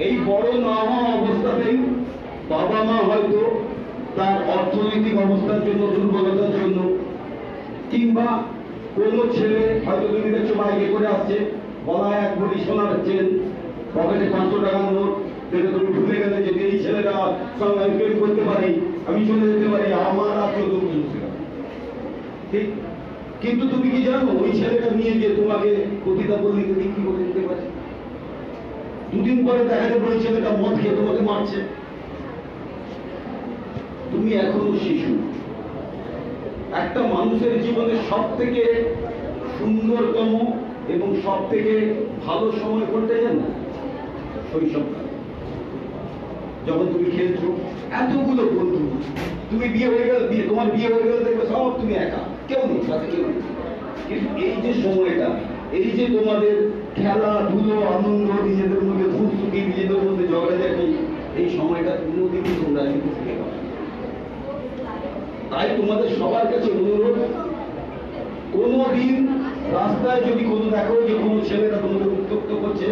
এই বড় না হওয়া অবস্থাতেই বাবা মা হয়তো তার অর্থনৈতিক অবস্থার জন্য, দুর্বলতার জন্য, কিংবা কোন ছেলে হয়তো তুমি দেখছো বাইকে করে আসছে, গলায় 1 কোটি সোনার চেন, পকেটে 500 টাকার নোট, দেখে তুমি ভুলে গেলে যে এই ছেলেটা সঙ্গে আমি প্রেম করতে পারি, আমি চলে যেতে পারি, আমার আর কেউ বুঝতে পারে। ঠিক, কিন্তু তুমি কি জানো ওই ছেলেটা নিয়ে গিয়ে তোমাকে কবিতা পল্লীতে বিক্রি করে দিতে পারে। 2 দিন পরে দেখা যাবে ওই ছেলেটা মদ খেয়ে তোমাকে মারছে। তুমি এখনো শিশু। একটা মানুষের জীবনে সব থেকে সুন্দরতম এবং সব থেকে ভালো সময় করতে জানো শৈশবকাল। যখন তুমি খেলছো, এতগুলো বন্ধু, তুমি বিয়ে হয়ে গেল, তোমার বিয়ে হয়ে গেলে দেখবে সব তুমি একা, কেউ নেই, সাথে কেউ নেই। কিন্তু এই যে সময়টা, এই যে তোমাদের খেলাধুলো, আনন্দ, নিজেদের মধ্যে ফুটফুটি, নিজেদের মধ্যে ঝগড়াঝাটি, এই সময়টা কোনোদিনই তোমরা কিন্তু ফিরে পাবে। তাই তোমাদের সবার কাছে অনুরোধ, কোনোদিন রাস্তায় যদি কোনো দেখো যে কোনো ছেলেটা তোমাদের উত্ত্যক্ত করছে,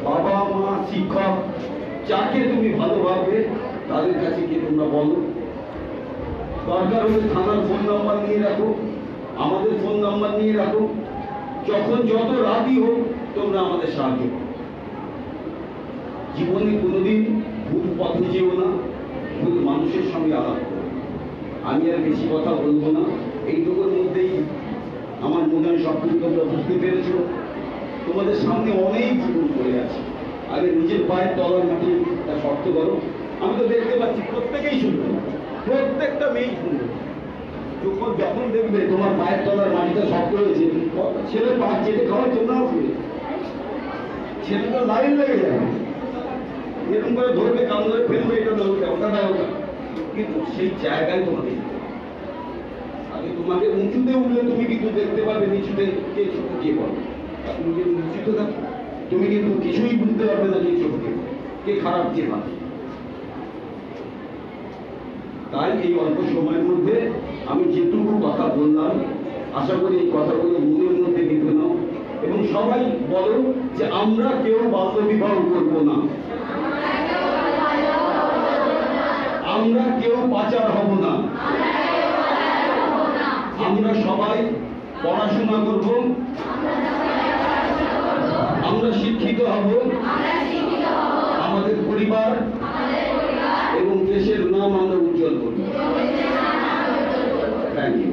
বাবা মা, শিক্ষক, যাকে তুমি ভালো ভাববে তাদের কাছে গিয়ে তোমরা বলো। দরকার হলে থানার ফোন নাম্বার নিয়ে রাখো, আমাদের ফোন নাম্বার নিয়ে রাখো। যখন যত রাতই হোক তোমরা আমাদের সাহায্য করো। জীবনে কোনোদিন ভুল পথে যেও না, ভুল মানুষের সঙ্গে আলাপ করো। আমি আর বেশি কথা বলবো না, এইটুকুর মধ্যেই আমার মনে হয় সবকিছু তোমরা বুঝতে পেরেছ। তোমাদের সামনে অনেক জীবন পড়ে আছে, আগে নিজের পায়ের তলার মাটিটা শক্ত করো। আমি তো দেখতে পাচ্ছি প্রত্যেকেই সুন্দর, প্রত্যেকটা মেয়েই সুন্দর। যখন দেখবে তোমার পায়ের তলার মাটিটা শক্ত হয়েছে, ছেলে পা চেটে খাওয়ার তোমরাও ফিরে, ছেলেটা লাইন লেগে যাবে, এরকম করে ধরবে, কান ধরে ফেলবে, এটা দেবো, ওটা দেবো, কিন্তু সেই জায়গায় তোমাকে আগে তোমাকে উঁচুতে উঠলে তুমি কিন্তু দেখতে পারবে নিচুতে কে ছোট কে বড়। তুমি যদি উঁচুতে থাকো তুমি কিন্তু কিছুই বুঝতে পারবে না কে ছোট কে খারাপ কে ভালো। তাই এই অল্প সময়ের মধ্যে আমি যেটুকু কথা বললাম, আশা করি এই কথাগুলো মনের মধ্যে নিতে নাও এবং সবাই বলো যে আমরা কেউ বাল্য বিবাহ করব না, আমরা কেউ পাচার হব না, আমরা সবাই পড়াশোনা করব, আমরা শিক্ষিত হব, আমাদের পরিবার এবং দেশের নাম আমরা উজ্জ্বল করব। Thank you.